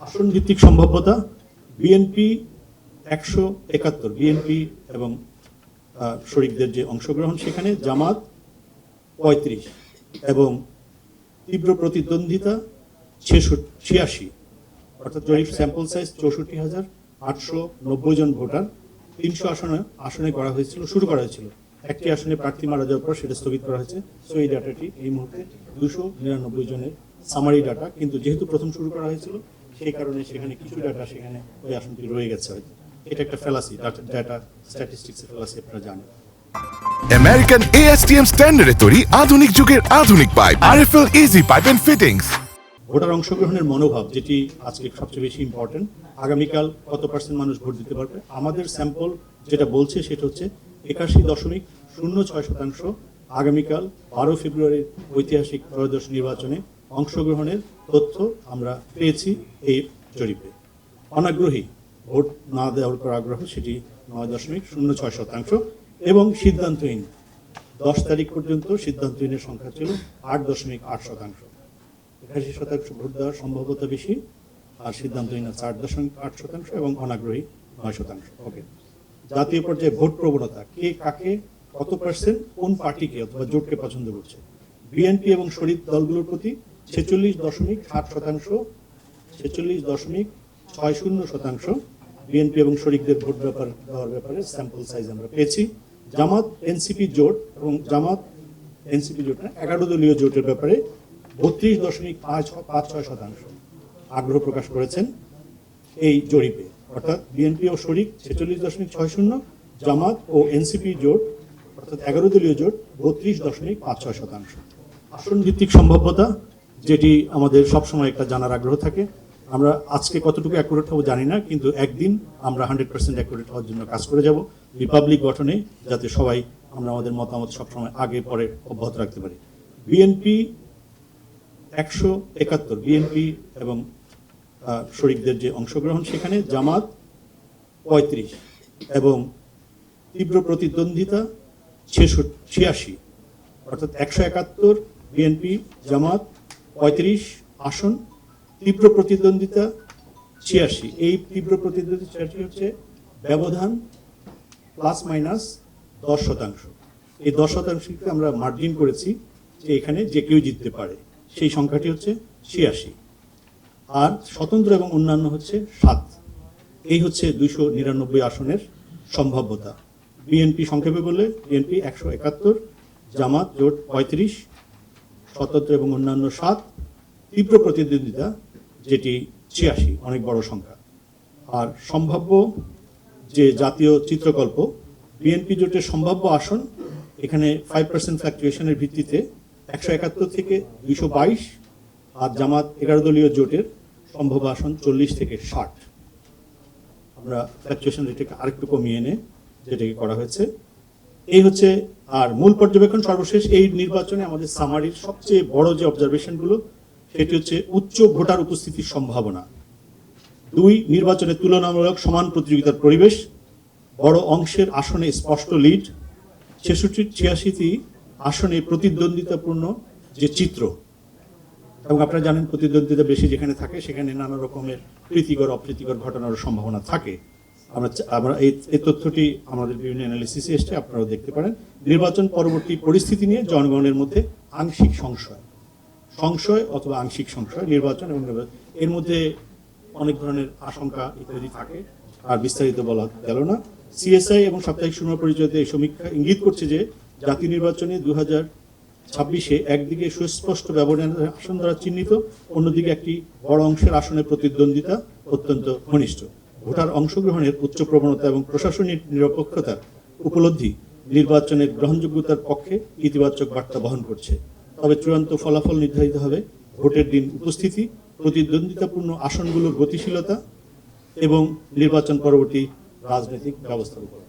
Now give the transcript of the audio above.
আসন ভিত্তিক সম্ভাব্যতা বিএনপি 171, বিএনপি এবং শরিকদের যে অংশগ্রহণ সেখানে জামাত 35 এবং তীব্র প্রতিদ্বন্দ্বিতা 86, অর্থাৎ জরিপ স্যাম্পল সাইজ 64,890 জন ভোটার। 300 আসনে করা হয়েছিল, শুরু করা হয়েছিল। একটি আসনে প্রার্থী মারা যাওয়ার পর সেটা স্থগিত করা হয়েছে। সো এই ডাটাটি এই মুহূর্তে 299 জনের সামারি ডাটা, কিন্তু যেহেতু প্রথম শুরু করা হয়েছিল সেই কারণে সেখানে কিছু ডাটা সেখানে ওই আসনটি রয়ে গেছে হয়তো। এটা একটা ফেলাসি, ডাটা স্ট্যাটিস্টিক্সের ফেলাসি, আপনারা জানেন। আমেরিকান ASTM স্ট্যান্ডার্ডে তৈরি আধুনিক যুগের আধুনিক pipe RFL easy pipe and fittings. Voter অংশগ্রহণের মনোভাব যেটি আজকে সবচেয়ে বেশি ইম্পর্টেন্ট। আগামীকাল কত % মানুষ ভোট দিতে পারবে? আমাদের স্যাম্পল যেটা বলছে সেটা হচ্ছে 81.06% আগামীকাল 12 ফেব্রুয়ারির ঐতিহাসিক ত্রয়োদশ নির্বাচনে অংশগ্রহণের তথ্য আমরা পেয়েছি এই জরিপে। অনাগ্রহী, ভোট না দেওয়ার উপর আগ্রহ, সেটি 9.06%, এবং সিদ্ধান্তহীন 10 তারিখ পর্যন্ত সিদ্ধান্তহীনের সংখ্যা ছিল 8.8%। 81% ভোট দেওয়ার সম্ভাব্যতা বেশি, আর সিদ্ধান্তহীন 8.8% এবং অনাগ্রহী 9%। ওকে, জাতীয় পর্যায়ে ভোট প্রবণতা, কে কাকে কত %, কোন পার্টিকে অথবা জোটকে পছন্দ করছে? বিএনপি এবং শরিক দলগুলোর প্রতি 46.7%, 46.60% বিএনপি এবং শরিকদের ভোট দেওয়ার ব্যাপারে স্যাম্পল সাইজ আমরা পেয়েছি। জামাত এনসিপি জোট এবং জামাত এনসিপি জোট 11 দলীয় জোটের ব্যাপারে 32.56% আগ্রহ প্রকাশ করেছেন এই জরিপে। অর্থাৎ বিএনপি ও শরিক 46.60, জামাত ও এনসিপি জোট অর্থাৎ 11 দলীয় জোট 32.56%। আসন ভিত্তিক সম্ভাব্যতা যেটি আমাদের সবসময় একটা জানার আগ্রহ থাকে। আমরা আজকে কতটুকু অ্যাকুরেট হবো জানি না, কিন্তু একদিন আমরা 100% অ্যাকুরেট হওয়ার জন্য কাজ করে যাব রিপাবলিক গঠনে, যাতে সবাই আমরা আমাদের মতামত সবসময় আগে পরে অব্যাহত রাখতে পারি। বিএনপি 171, বিএনপি এবং শরিকদের যে অংশগ্রহণ সেখানে জামাত 35 এবং তীব্র প্রতিদ্বন্দ্বিতা 86, অর্থাৎ 171 বিএনপি জামাত 35 আসন, তীব্র প্রতিদ্বন্দ্বিতা 86। এই তীব্র প্রতিদ্বন্দ্বিতা 86 হচ্ছে ব্যবধান ±10%। এই 10%কে আমরা মার্জিন করেছি যে এখানে যে কেউ জিততে পারে, সেই সংখ্যাটি হচ্ছে 86, আর স্বতন্ত্র এবং অন্যান্য হচ্ছে 7। এই হচ্ছে 299 আসনের সম্ভাব্যতা। বিএনপি সংক্ষেপে বললে বিএনপি 171, জামাত জোট 35, স্বতন্ত্র এবং অন্যান্য 7, তীব্র প্রতিদ্বন্দ্বিতা যেটি 86, অনেক বড় সংখ্যা। আর সম্ভাব্য যে জাতীয় চিত্রকল্প, বিএনপি জোটের সম্ভাব্য আসন এখানে 5% ফ্ল্যাকচুয়েশনের ভিত্তিতে 171 থেকে 222, আর জামাত 11 দলীয় জোটের সম্ভাব্য আসন 40 থেকে 60। আমরা ফ্ল্যাকচুয়েশন রেটকে আরেকটু কমিয়ে এনে যেটাকে করা হয়েছে। এই হচ্ছে আর মূল পর্যবেক্ষণ। সর্বশেষ এই নির্বাচনে আমাদের সামারির সবচেয়ে বড় যে অবজারভেশনগুলো, সেটি হচ্ছে উচ্চ ভোটার উপস্থিতির সম্ভাবনা। 2, নির্বাচনে তুলনামূলক সমান প্রতিযোগিতার পরিবেশ, বড় অংশের আসনে স্পষ্ট লিড, 86 আসনে প্রতিদ্বন্দ্বিতাপূর্ণ যে চিত্র, এবং আপনারা জানেন প্রতিদ্বন্দ্বিতা বেশি যেখানে থাকে সেখানে নানা রকমের প্রীতিকর অপ্রীতিকর ঘটনার সম্ভাবনা থাকে। আমরা এই তথ্যটি আমাদের বিভিন্ন অ্যানালিসিসে এসে আপনারাও দেখতে পারেন। নির্বাচন পরবর্তী পরিস্থিতি নিয়ে জনগণের মধ্যে আংশিক সংশয় অথবা আংশিক সংশয়, নির্বাচন এবং এর মধ্যে অনেক ধরনের আশঙ্কা ইত্যাদি থাকে, আর বিস্তারিত বলা গেল না। সিএসআই এবং সাপ্তাহিক সুনজর পরিচয়তে এই সমীক্ষা ইঙ্গিত করছে যে জাতীয় নির্বাচনে 2026 একদিকে সুস্পষ্ট ব্যবধানের আসন দ্বারা চিহ্নিত, অন্যদিকে একটি বড় অংশের আসনে প্রতিদ্বন্দ্বিতা অত্যন্ত ঘনিষ্ঠ। ভোটার অংশগ্রহণের উচ্চ প্রবণতা এবং প্রশাসনিক নিরপেক্ষতার উপলব্ধি নির্বাচনের গ্রহণযোগ্যতার পক্ষে ইতিবাচক বার্তা বহন করছে। তবে চূড়ান্ত ফলাফল নির্ধারিত হবে ভোটের দিন উপস্থিতি, প্রতিদ্বন্দ্বিতাপূর্ণ আসনগুলোর গতিশীলতা এবং নির্বাচন পরবর্তী রাজনৈতিক ব্যবস্থার উপর।